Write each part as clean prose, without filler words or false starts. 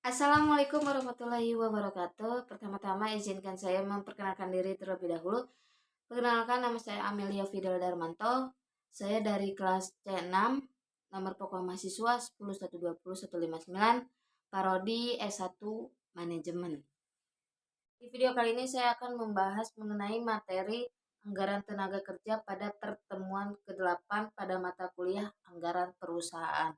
Assalamualaikum warahmatullahi wabarakatuh. Pertama-tama izinkan saya memperkenalkan diri terlebih dahulu. Perkenalkan, nama saya Amelia Fidel Darmanto. Saya dari kelas C6, nomor pokok mahasiswa 10120159, Parodi S1 Manajemen. Di video kali ini saya akan membahas mengenai materi anggaran tenaga kerja pada pertemuan ke-8 pada mata kuliah anggaran perusahaan.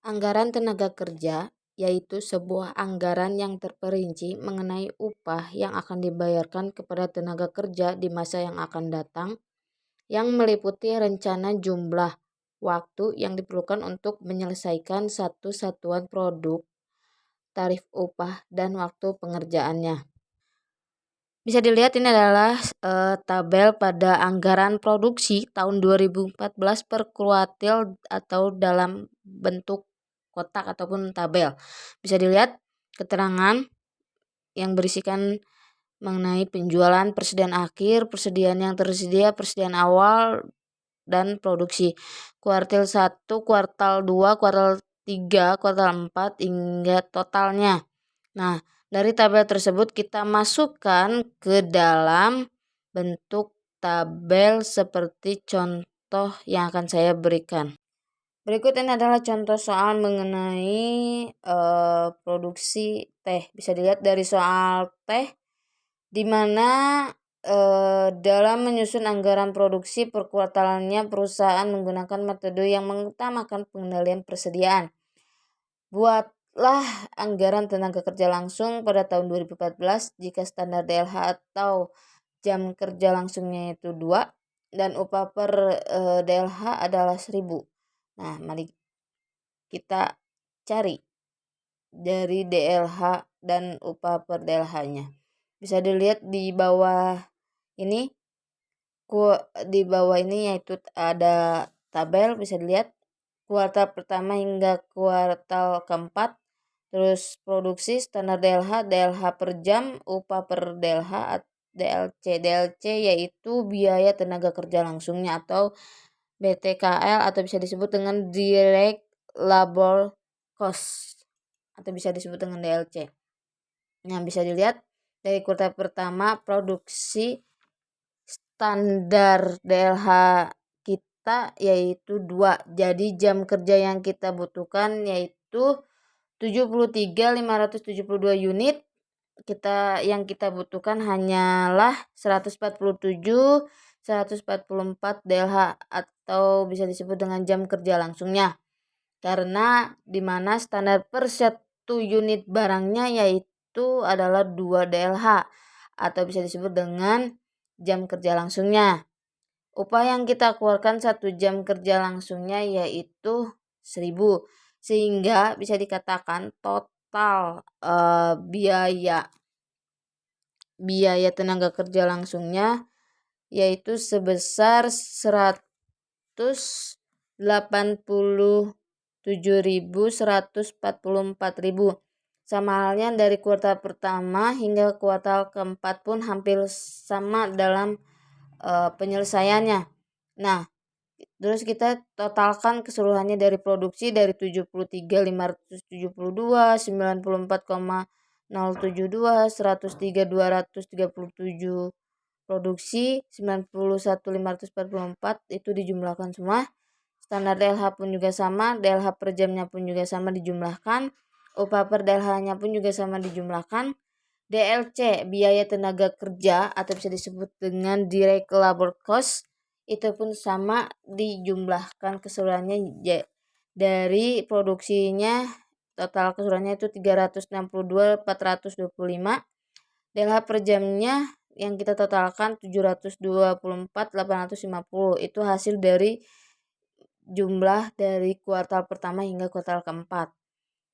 Anggaran tenaga kerja yaitu sebuah anggaran yang terperinci mengenai upah yang akan dibayarkan kepada tenaga kerja di masa yang akan datang, yang meliputi rencana jumlah waktu yang diperlukan untuk menyelesaikan satu satuan produk, tarif upah, dan waktu pengerjaannya. Bisa dilihat ini adalah tabel pada anggaran produksi tahun 2014 per kuartil atau dalam bentuk kotak ataupun tabel. Bisa dilihat keterangan yang berisikan mengenai penjualan, persediaan akhir, persediaan yang tersedia, persediaan awal, dan produksi. Kuartil 1, kuartal 2, kuartal 3, kuartal 4, hingga totalnya. Nah, dari tabel tersebut kita masukkan ke dalam bentuk tabel seperti contoh yang akan saya berikan. Berikut ini adalah contoh soal mengenai produksi teh. Bisa dilihat dari soal teh, di mana dalam menyusun anggaran produksi per kuartalnya perusahaan menggunakan metode yang mengutamakan pengendalian persediaan. Buatlah anggaran tenaga kerja langsung pada tahun 2014 jika standar DLH atau jam kerja langsungnya itu 2 dan upah per DLH adalah 1000. Nah, mari kita cari dari DLH dan upah per DLH-nya. Bisa dilihat di bawah ini, yaitu ada tabel, bisa dilihat kuartal pertama hingga kuartal keempat, terus produksi, standar DLH, DLH per jam, upah per DLH, DLC yaitu biaya tenaga kerja langsungnya atau BTKL atau bisa disebut dengan direct labor cost atau bisa disebut dengan DLC. Nah, bisa dilihat dari kuartal pertama produksi standar DLH kita yaitu 2. Jadi jam kerja yang kita butuhkan yaitu 73.572 unit. Yang kita butuhkan hanyalah 147.144 DLH atau bisa disebut dengan jam kerja langsungnya. Karena dimana standar per 1 unit barangnya yaitu adalah 2 DLH atau bisa disebut dengan jam kerja langsungnya. Upah yang kita keluarkan 1 jam kerja langsungnya yaitu 1000, sehingga bisa dikatakan total biaya tenaga kerja langsungnya yaitu sebesar 187.144.000. Sama halnya dari kuartal pertama hingga kuartal keempat pun hampir sama dalam penyelesaiannya. Nah, terus kita totalkan keseluruhannya dari produksi dari 73.572, 94,072, 103.237 produksi, 91.544 itu dijumlahkan semua. Standar DLH pun juga sama, DLH per jamnya pun juga sama dijumlahkan, upah per DLH-nya pun juga sama dijumlahkan. DLC, biaya tenaga kerja atau bisa disebut dengan direct labor cost, itu pun sama dijumlahkan keseluruhannya dari produksinya, total keseluruhannya itu 362.425. DLH per jamnya yang kita totalkan 724.850. Itu hasil dari jumlah dari kuartal pertama hingga kuartal keempat.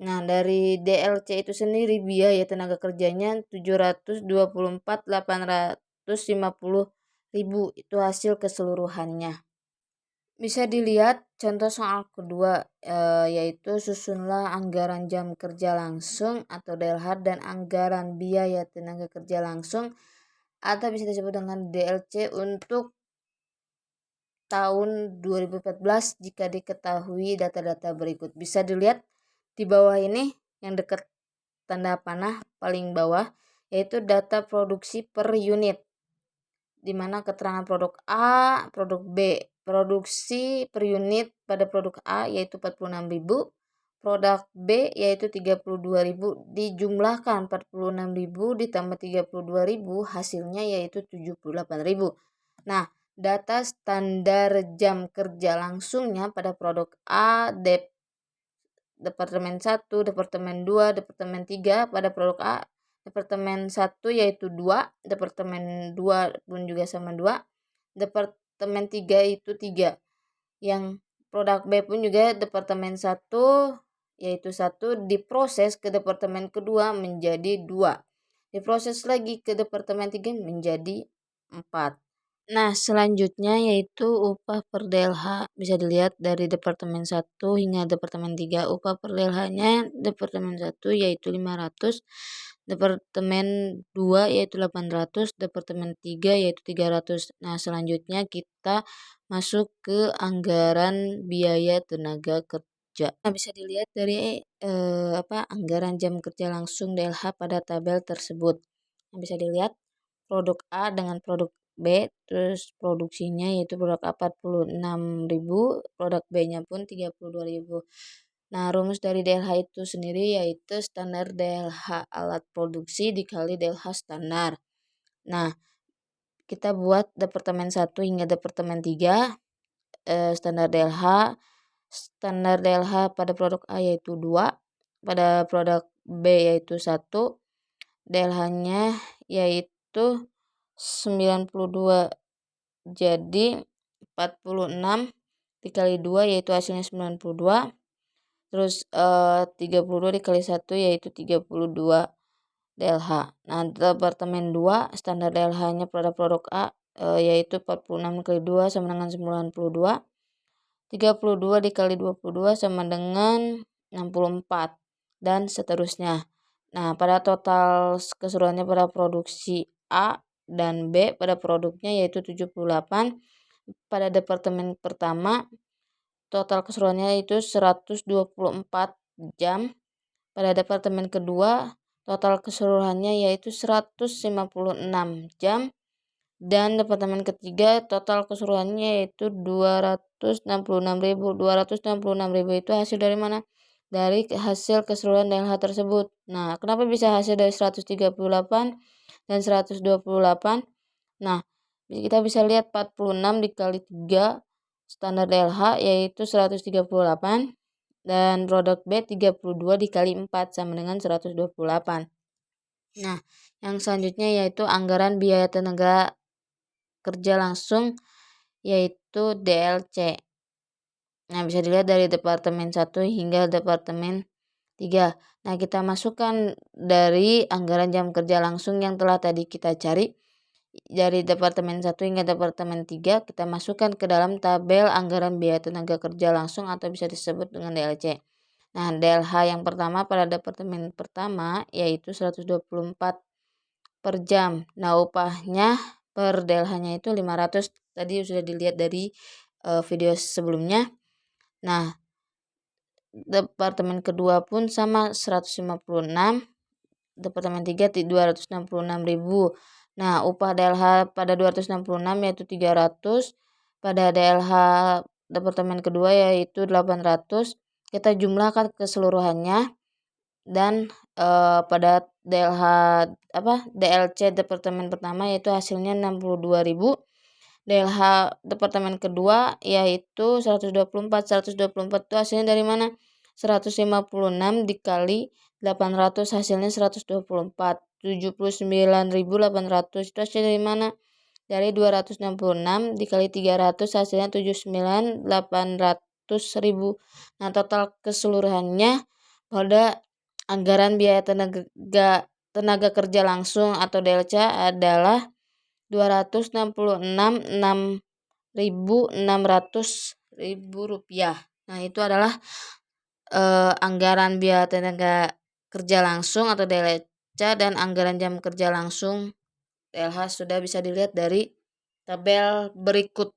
Nah, dari DLC itu sendiri biaya tenaga kerjanya 724.850.000, itu hasil keseluruhannya. Bisa dilihat contoh soal kedua, yaitu susunlah anggaran jam kerja langsung atau DLH dan anggaran biaya tenaga kerja langsung atau bisa disebut dengan DLC untuk tahun 2014 jika diketahui data-data berikut. Bisa dilihat di bawah ini yang dekat tanda panah paling bawah, yaitu data produksi per unit, di mana keterangan produk A, produk B. Produksi per unit pada produk A yaitu 46.000, produk B yaitu 32.000, dijumlahkan 46.000 ditambah 32.000, hasilnya yaitu 78.000. Nah, data standar jam kerja langsungnya pada produk A, Departemen 1, Departemen 2, Departemen 3 pada produk A. Departemen 1 yaitu 2, Departemen 2 pun juga sama 2, Departemen 3 itu 3. Yang produk B pun juga Departemen 1 yaitu 1 diproses ke Departemen kedua menjadi 2. Diproses lagi ke Departemen 3 menjadi 4. Nah, selanjutnya yaitu upah per DLH. Bisa dilihat dari Departemen 1 hingga Departemen 3. Upah per DLH-nya Departemen 1 yaitu 500, Departemen 2 yaitu 800, Departemen 3 yaitu 300. Nah, selanjutnya kita masuk ke anggaran biaya tenaga kerja. Nah, bisa dilihat dari anggaran jam kerja langsung DLH pada tabel tersebut. Nah, bisa dilihat produk A dengan produk B, terus produksinya yaitu produk A 46.000, produk B-nya pun 32.000. Nah, rumus dari DLH itu sendiri yaitu standar DLH alat produksi dikali DLH standar. Nah, kita buat Departemen 1 hingga Departemen 3, standar DLH. Standar DLH pada produk A yaitu 2, pada produk B yaitu 1, DLH-nya yaitu 92, jadi 46 dikali 2 yaitu hasilnya 92, terus 32 dikali 1 yaitu 32 DLH. Nah, Departemen 2 standar DLH-nya pada produk A yaitu 46 dikali 2 sama dengan 92, 32 dikali 22 sama dengan 64, dan seterusnya. Nah, pada total keseluruhannya pada produksi A dan B pada produknya yaitu 78. Pada Departemen pertama total keseluruhannya itu 124 jam. Pada Departemen kedua total keseluruhannya yaitu 156 jam. Dan Departemen ketiga total keseluruhannya yaitu 266.000. 266.000 itu hasil dari mana? Dari hasil keseluruhan DLH tersebut. Nah, kenapa bisa hasil dari 138 dan 128? Nah, kita bisa lihat 46 dikali 3 standar DLH yaitu 138, dan produk B 32 dikali 4 sama dengan 128. Nah, yang selanjutnya yaitu anggaran biaya tenaga kerja langsung yaitu DLC. Nah, bisa dilihat dari Departemen 1 hingga Departemen 3. Nah, kita masukkan dari anggaran jam kerja langsung yang telah tadi kita cari dari Departemen 1 hingga Departemen 3, kita masukkan ke dalam tabel anggaran biaya tenaga kerja langsung atau bisa disebut dengan DLC. Nah, DLH yang pertama pada Departemen pertama yaitu 124 per jam. Nah, upahnya per DLH-nya itu 500. Tadi sudah dilihat dari video sebelumnya. Nah, Departemen kedua pun sama 156, Departemen 3 266.000. Nah, upah DLH pada 266 yaitu 300, pada DLH Departemen kedua yaitu 800. Kita jumlahkan keseluruhannya, dan pada DLC Departemen pertama yaitu hasilnya 62.000. DLH Departemen kedua yaitu 124. 124 itu hasilnya dari mana? 156 dikali 800 hasilnya 124. 79.800 itu hasilnya dari mana? Dari 266 dikali 300 hasilnya 79.800.000. Nah, total keseluruhannya pada anggaran biaya tenaga kerja langsung atau DLC adalah 266.600.000 rupiah. Nah, itu adalah anggaran biaya tenaga kerja langsung atau DLC dan anggaran jam kerja langsung DLH sudah bisa dilihat dari tabel berikut.